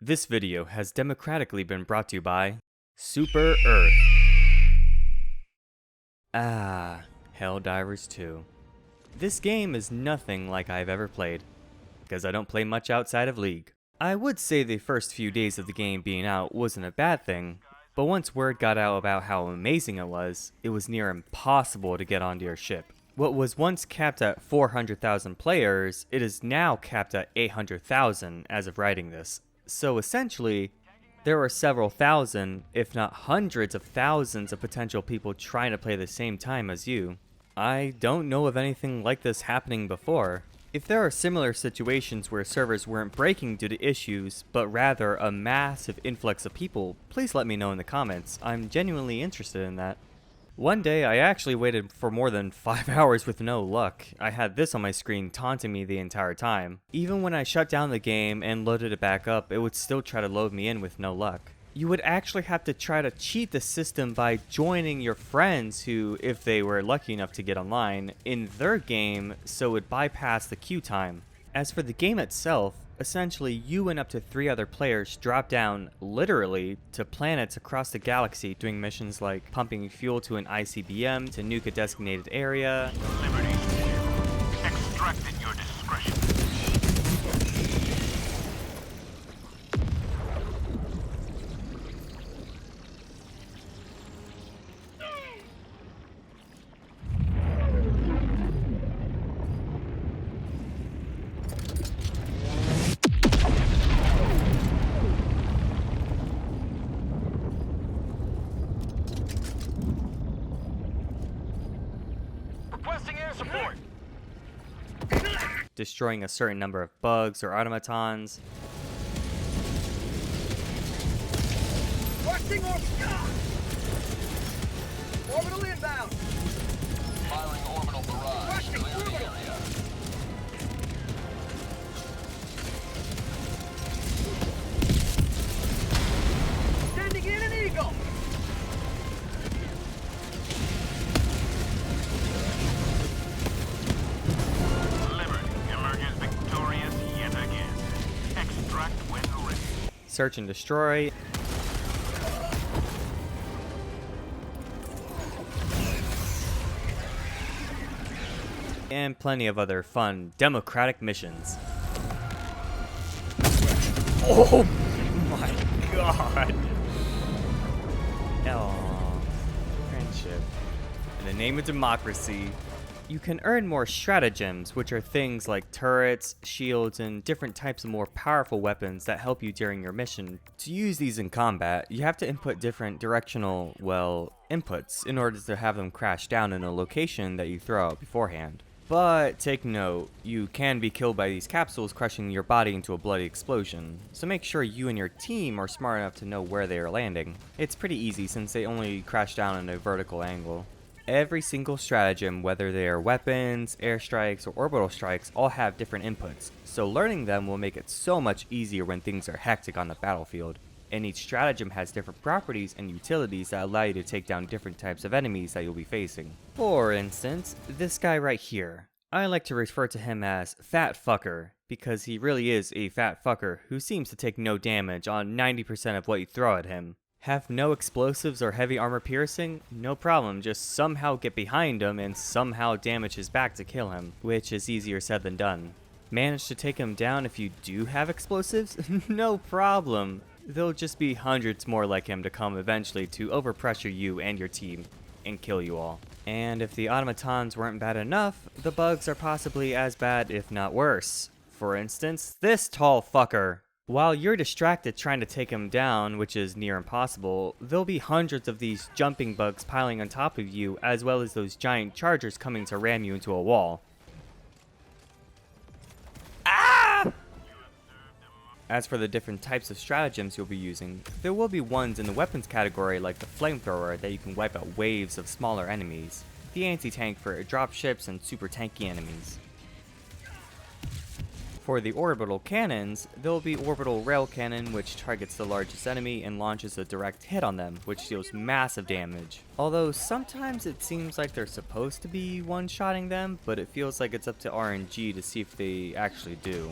This video has democratically been brought to you by Super Earth. Helldivers 2. This game is nothing like I've ever played, because I don't play much outside of League. I would say the first few days of the game being out wasn't a bad thing, but once word got out about how amazing it was near impossible to get onto your ship. What was once capped at 400,000 players, it is now capped at 800,000 as of writing this. So essentially, there are several thousand, if not hundreds of thousands of potential people trying to play the same time as you. I don't know of anything like this happening before. If there are similar situations where servers weren't breaking due to issues, but rather a massive influx of people, please let me know in the comments. I'm genuinely interested in that. One day, I actually waited for more than 5 hours with no luck. I had this on my screen taunting me the entire time. Even when I shut down the game and loaded it back up, it would still try to load me in with no luck. You would actually have to try to cheat the system by joining your friends who, if they were lucky enough to get online, in their game, so it would bypass the queue time. As for the game itself, essentially you and up to 3 other players drop down, literally, to planets across the galaxy doing missions like pumping fuel to an ICBM to nuke a designated area. Liberty. Extract at your discretion. Requesting air support. Destroying a certain number of bugs or automatons. Requesting orbital inbound. Firing orbital barrage. Requesting Clear the orbital. area. Sending in an eagle. Liberty emerges victorious yet again. Extract when ready. Search and destroy. And plenty of other fun democratic missions. Oh my god! Oh, friendship. In the name of democracy, you can earn more stratagems, which are things like turrets, shields, and different types of more powerful weapons that help you during your mission. To use these in combat, you have to input different directional, inputs in order to have them crash down in a location that you throw out beforehand. But take note, you can be killed by these capsules crushing your body into a bloody explosion, so make sure you and your team are smart enough to know where they are landing. It's pretty easy since they only crash down in a vertical angle. Every single stratagem, whether they are weapons, airstrikes, or orbital strikes, all have different inputs, so learning them will make it so much easier when things are hectic on the battlefield. And each stratagem has different properties and utilities that allow you to take down different types of enemies that you'll be facing. For instance, this guy right here. I like to refer to him as Fat Fucker, because he really is a fat fucker who seems to take no damage on 90% of what you throw at him. Have no explosives or heavy armor piercing? No problem, just somehow get behind him and somehow damage his back to kill him, which is easier said than done. Manage to take him down if you do have explosives? No problem. There'll just be hundreds more like him to come eventually to overpressure you and your team and kill you all. And if the automatons weren't bad enough, the bugs are possibly as bad if not worse. For instance, this tall fucker. While you're distracted trying to take him down, which is near impossible, there'll be hundreds of these jumping bugs piling on top of you, as well as those giant chargers coming to ram you into a wall. As for the different types of stratagems you'll be using, there will be ones in the weapons category like the flamethrower that you can wipe out waves of smaller enemies, the anti-tank for dropships and super tanky enemies. For the orbital cannons, there will be orbital rail cannon, which targets the largest enemy and launches a direct hit on them, which deals massive damage. Although sometimes it seems like they're supposed to be one-shotting them, but it feels like it's up to RNG to see if they actually do.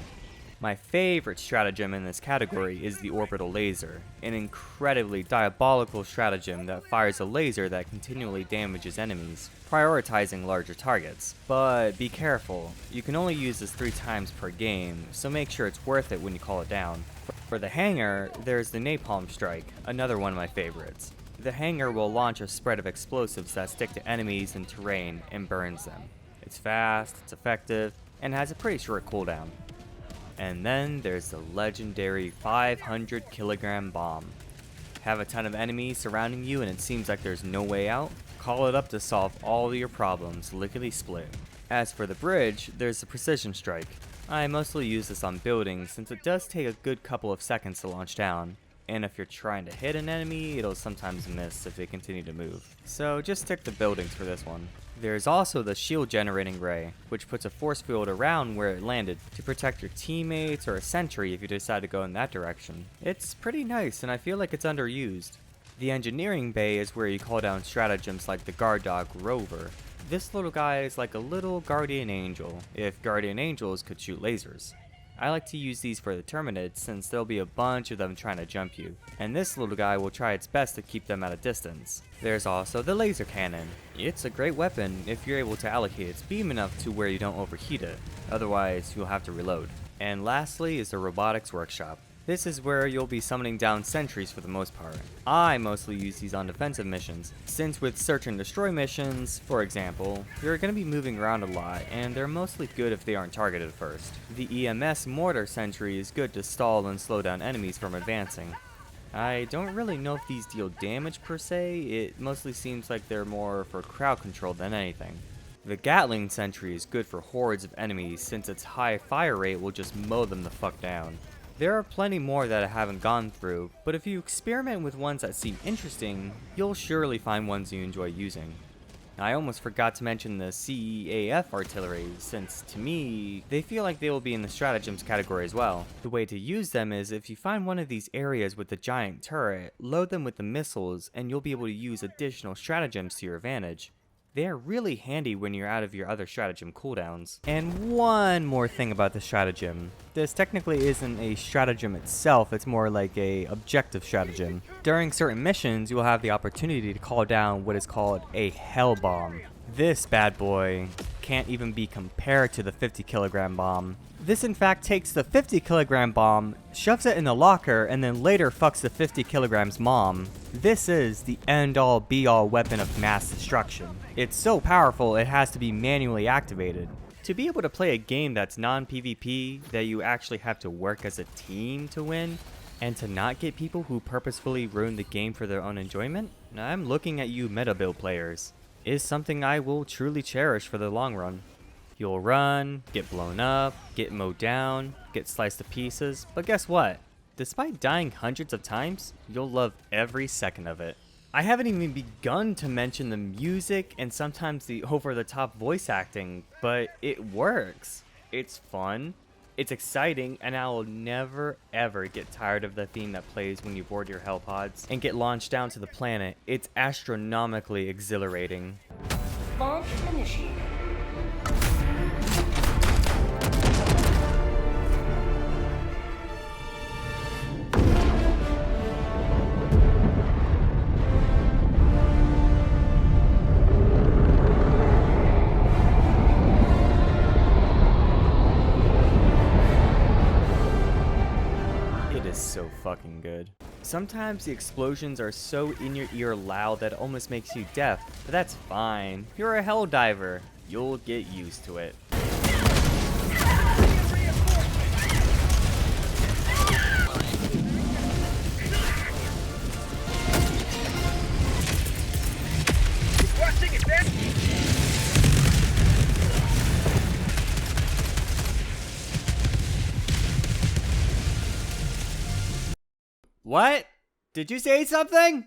My favorite stratagem in this category is the orbital laser, an incredibly diabolical stratagem that fires a laser that continually damages enemies, prioritizing larger targets. But be careful, you can only use this 3 times per game, so make sure it's worth it when you call it down. For the hanger, there's the napalm strike, another one of my favorites. The hanger will launch a spread of explosives that stick to enemies and terrain and burns them. It's fast, it's effective, and has a pretty short cooldown. And then there's the legendary 500 kilogram bomb. Have a ton of enemies surrounding you and it seems like there's no way out? Call it up to solve all your problems, lickety split. As for the bridge, there's the precision strike. I mostly use this on buildings since it does take a good couple of seconds to launch down. And if you're trying to hit an enemy, it'll sometimes miss if they continue to move. So just stick to buildings for this one. There's also the shield generating ray, which puts a force field around where it landed to protect your teammates or a sentry if you decide to go in that direction. It's pretty nice and I feel like it's underused. The engineering bay is where you call down stratagems like the guard dog Rover. This little guy is like a little guardian angel, if guardian angels could shoot lasers. I like to use these for the Terminids since there'll be a bunch of them trying to jump you, and this little guy will try its best to keep them at a distance. There's also the laser cannon. It's a great weapon if you're able to allocate its beam enough to where you don't overheat it, otherwise you'll have to reload. And lastly is the robotics workshop. This is where you'll be summoning down sentries for the most part. I mostly use these on defensive missions, since with search and destroy missions, for example, you're going to be moving around a lot and they're mostly good if they aren't targeted first. The EMS mortar sentry is good to stall and slow down enemies from advancing. I don't really know if these deal damage per se, it mostly seems like they're more for crowd control than anything. The Gatling sentry is good for hordes of enemies since its high fire rate will just mow them the fuck down. There are plenty more that I haven't gone through, but if you experiment with ones that seem interesting, you'll surely find ones you enjoy using. I almost forgot to mention the CEAF artillery, since to me, they feel like they will be in the stratagems category as well. The way to use them is if you find one of these areas with the giant turret, load them with the missiles, and you'll be able to use additional stratagems to your advantage. They are really handy when you're out of your other stratagem cooldowns. And one more thing about the stratagem. This technically isn't a stratagem itself, it's more like a objective stratagem. During certain missions, you will have the opportunity to call down what is called a Hell Bomb. This bad boy can't even be compared to the 50 kilogram bomb. This in fact takes the 50 kilogram bomb, shoves it in the locker, and then later fucks the 50 kilogram's mom. This is the end-all be-all weapon of mass destruction. It's so powerful it has to be manually activated. To be able to play a game that's non-PvP, that you actually have to work as a team to win, and to not get people who purposefully ruin the game for their own enjoyment, I'm looking at you meta build players, is something I will truly cherish for the long run. You'll run, get blown up, get mowed down, get sliced to pieces, but guess what? Despite dying hundreds of times, you'll love every second of it. I haven't even begun to mention the music and sometimes the over-the-top voice acting, but it works. It's fun, it's exciting, and I will never ever get tired of the theme that plays when you board your hellpods and get launched down to the planet. It's astronomically exhilarating. Launch initiated. So fucking good. Sometimes the explosions are so in your ear loud that it almost makes you deaf, but that's fine. You're a Helldiver. You'll get used to it. What? Did you say something?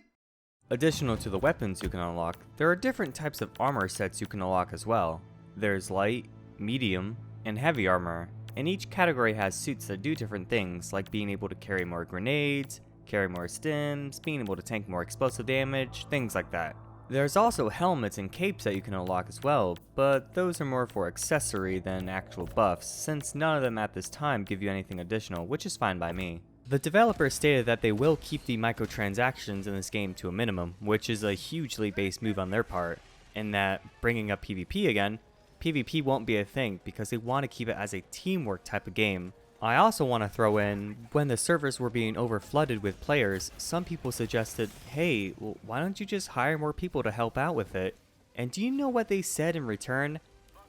Additional to the weapons you can unlock, there are different types of armor sets you can unlock as well. There's light, medium, and heavy armor, and each category has suits that do different things, like being able to carry more grenades, carry more stims, being able to tank more explosive damage, things like that. There's also helmets and capes that you can unlock as well, but those are more for accessory than actual buffs, since none of them at this time give you anything additional, which is fine by me. The developers stated that they will keep the microtransactions in this game to a minimum, which is a hugely base move on their part, and that, bringing up PvP again, PvP won't be a thing because they want to keep it as a teamwork type of game. I also want to throw in, when the servers were being overflooded with players, some people suggested, hey, well, why don't you just hire more people to help out with it? And do you know what they said in return?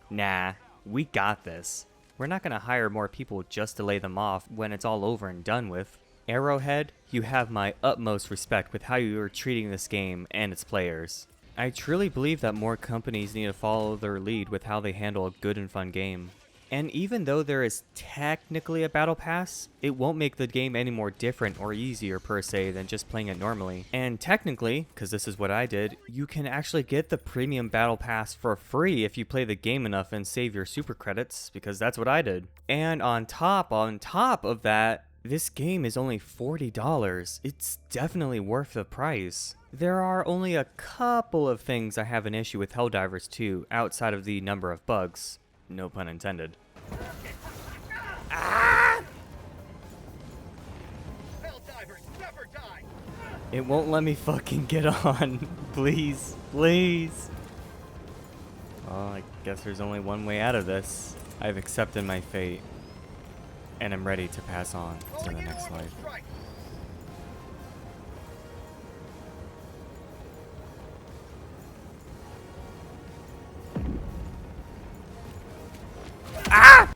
Nah, we got this. We're not going to hire more people just to lay them off when it's all over and done with. Arrowhead, you have my utmost respect with how you are treating this game and its players. I truly believe that more companies need to follow their lead with how they handle a good and fun game. And even though there is technically a battle pass, it won't make the game any more different or easier per se than just playing it normally. And technically, because this is what I did, you can actually get the premium battle pass for free if you play the game enough and save your super credits, because that's what I did. And on top of that, this game is only $40. It's definitely worth the price. There are only a couple of things I have an issue with Helldivers 2 outside of the number of bugs. No pun intended. Helldivers, never die! It won't let me fucking get on. Please, please. Well, I guess there's only one way out of this. I've accepted my fate, and I'm ready to pass on to the next life. Strike.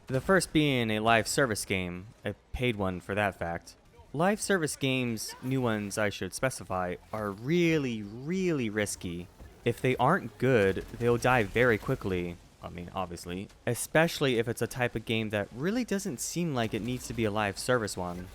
The first being a live service game, a paid one for that fact. Live service games, new ones I should specify, are really, really risky. If they aren't good, they'll die very quickly. I mean, obviously. Especially if it's a type of game that really doesn't seem like it needs to be a live service one.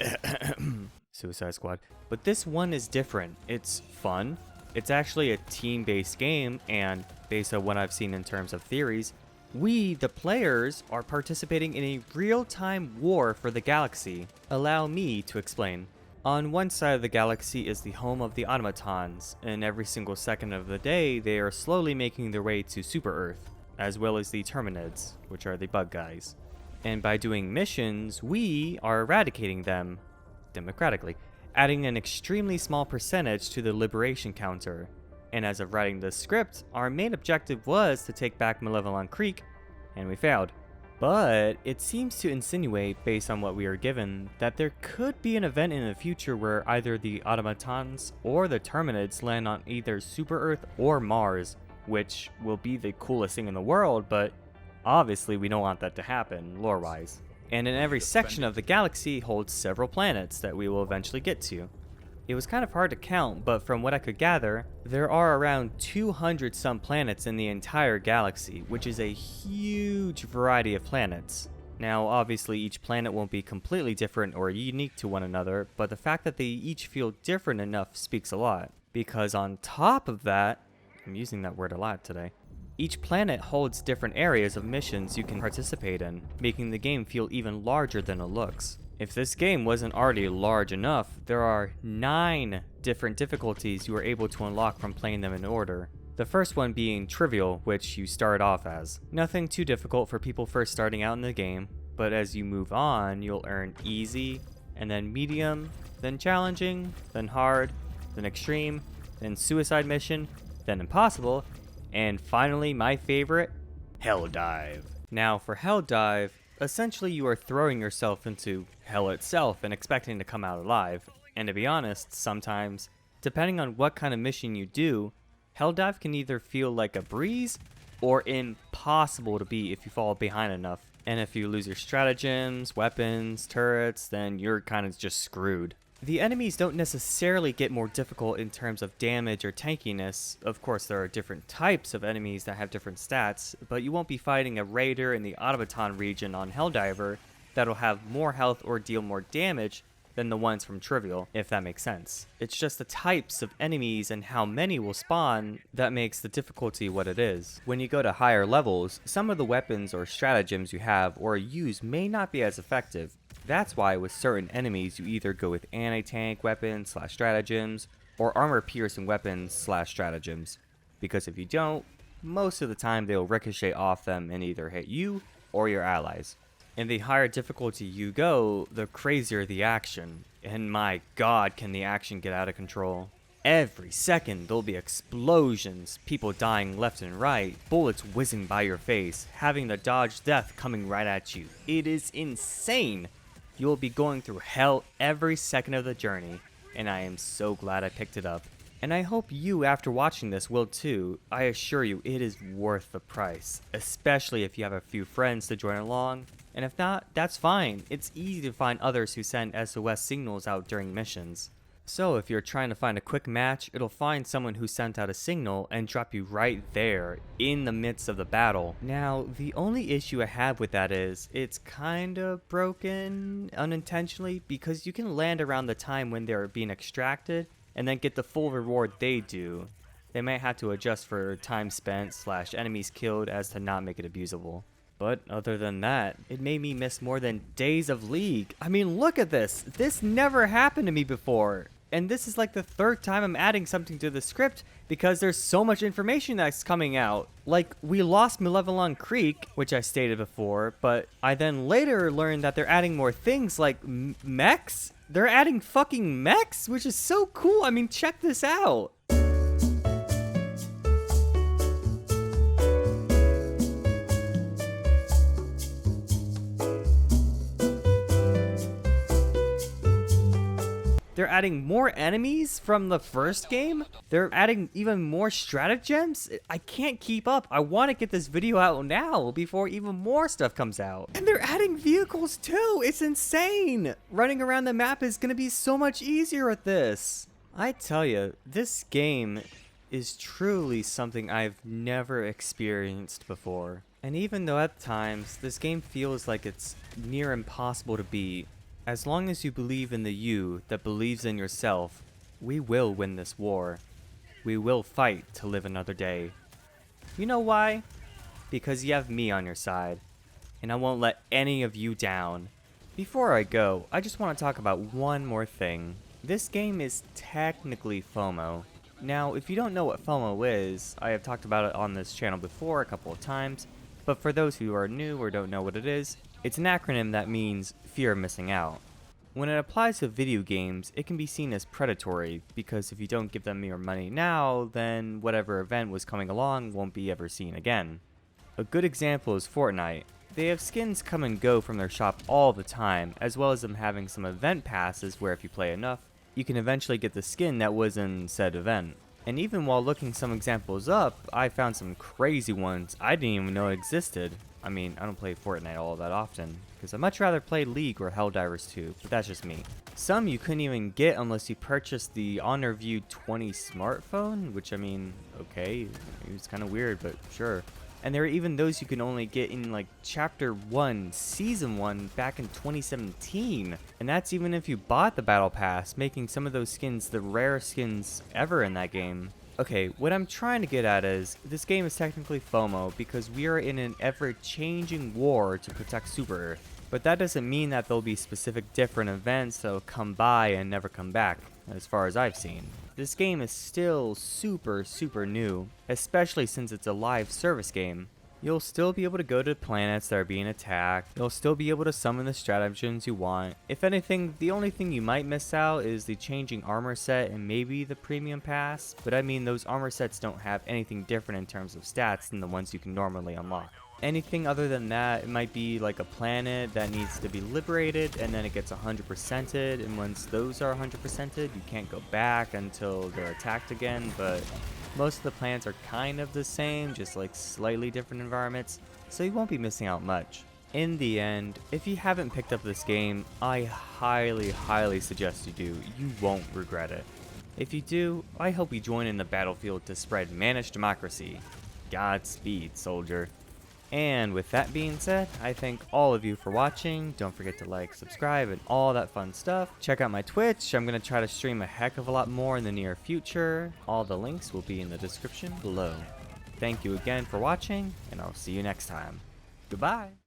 Suicide Squad. But this one is different. It's fun. It's actually a team-based game, and based on what I've seen in terms of theories, we, the players, are participating in a real-time war for the galaxy. Allow me to explain. On one side of the galaxy is the home of the automatons, and every single second of the day they are slowly making their way to Super Earth, as well as the Terminids, which are the bug guys. And by doing missions, we are eradicating them, democratically, adding an extremely small percentage to the liberation counter. And as of writing this script, our main objective was to take back Malevelon Creek, and we failed. But it seems to insinuate, based on what we are given, that there could be an event in the future where either the automatons or the Terminids land on either Super Earth or Mars, which will be the coolest thing in the world, but obviously we don't want that to happen, lore-wise. And in every section of the galaxy holds several planets that we will eventually get to. It was kind of hard to count, but from what I could gather, there are around 200 some planets in the entire galaxy, which is a huge variety of planets. Now, obviously each planet won't be completely different or unique to one another, but the fact that they each feel different enough speaks a lot. Because on top of that, I'm using that word a lot today, each planet holds different areas of missions you can participate in, making the game feel even larger than it looks. If this game wasn't already large enough, there are 9 different difficulties you are able to unlock from playing them in order. The first one being trivial, which you start off as. Nothing too difficult for people first starting out in the game, but as you move on, you'll earn easy, and then medium, then challenging, then hard, then extreme, then suicide mission, then impossible, and finally my favorite, Hell Dive. Now for Hell Dive, essentially you are throwing yourself into hell itself and expecting to come out alive. And to be honest, sometimes, depending on what kind of mission you do, Hell Dive can either feel like a breeze or impossible to beat if you fall behind enough. And if you lose your stratagems, weapons, turrets, then you're kind of just screwed. The enemies don't necessarily get more difficult in terms of damage or tankiness. Of course, there are different types of enemies that have different stats, but you won't be fighting a raider in the automaton region on Helldiver that'll have more health or deal more damage than the ones from Trivial, if that makes sense. It's just the types of enemies and how many will spawn that makes the difficulty what it is. When you go to higher levels, some of the weapons or stratagems you have or use may not be as effective. That's why with certain enemies you either go with anti-tank weapons / stratagems or armor piercing weapons / stratagems. because if you don't, most of the time they'll ricochet off them and either hit you or your allies. And the higher difficulty you go, the crazier the action. And my god, can the action get out of control. Every second there'll be explosions, people dying left and right, bullets whizzing by your face, having to dodge death coming right at you. It is insane! You will be going through hell every second of the journey, and I am so glad I picked it up. And I hope you, after watching this, will too. I assure you, it is worth the price, especially if you have a few friends to join along. And if not, that's fine. It's easy to find others who send SOS signals out during missions. So if you're trying to find a quick match, it'll find someone who sent out a signal and drop you right there in the midst of the battle. Now, the only issue I have with that is it's kind of broken unintentionally because you can land around the time when they're being extracted and then get the full reward they do. They might have to adjust for time spent / enemies killed as to not make it abusable. But other than that, it made me miss more than days of League. I mean, look at this. This never happened to me before. And this is like the third time I'm adding something to the script because there's so much information that's coming out. Like, we lost Malevelon Creek, which I stated before, but I then later learned that they're adding more things like mechs. They're adding fucking mechs, which is so cool. I mean, check this out. They're adding more enemies from the first game. They're adding even more stratagems. I can't keep up. I want to get this video out now before even more stuff comes out. And they're adding vehicles too. It's insane. Running around the map is going to be so much easier with this. I tell you, this game is truly something I've never experienced before. And even though at times this game feels like it's near impossible to beat, as long as you believe in the you that believes in yourself, we will win this war. We will fight to live another day. You know why? Because you have me on your side, and I won't let any of you down. Before I go, I just want to talk about one more thing. This game is technically FOMO. Now, if you don't know what FOMO is, I have talked about it on this channel before a couple of times, but for those who are new or don't know what it is, it's an acronym that means fear of missing out. When it applies to video games, it can be seen as predatory, because if you don't give them your money now, then whatever event was coming along won't be ever seen again. A good example is Fortnite. They have skins come and go from their shop all the time, as well as them having some event passes where if you play enough, you can eventually get the skin that was in said event. And even while looking some examples up, I found some crazy ones I didn't even know existed. I mean, I don't play Fortnite all that often, because I'd much rather play League or Helldivers 2, but that's just me. Some you couldn't even get unless you purchased the Honor View 20 smartphone, which I mean, okay, it was kind of weird, but sure. And there are even those you can only get in like Chapter 1, Season 1 back in 2017. And that's even if you bought the Battle Pass, making some of those skins the rarest skins ever in that game. Okay, what I'm trying to get at is, this game is technically FOMO because we are in an ever-changing war to protect Super Earth. But that doesn't mean that there'll be specific different events that'll come by and never come back, as far as I've seen. This game is still super new, especially since it's a live service game. You'll still be able to go to planets that are being attacked. You'll still be able to summon the stratagems you want. If anything, the only thing you might miss out is the changing armor set and maybe the premium pass. But I mean, those armor sets don't have anything different in terms of stats than the ones you can normally unlock. Anything other than that, it might be like a planet that needs to be liberated and then it gets 100%ed, and once those are 100%ed, you can't go back until they're attacked again. But most of the planets are kind of the same, just like slightly different environments, so you won't be missing out much. In the end, if you haven't picked up this game, I highly suggest you do. You won't regret it. If you do, I hope you join in the battlefield to spread managed democracy. Godspeed, soldier. And with that being said, I thank all of you for watching. Don't forget to like, subscribe, and all that fun stuff. Check out my Twitch. I'm going to try to stream a heck of a lot more in the near future. All the links will be in the description below. Thank you again for watching, and I'll see you next time. Goodbye.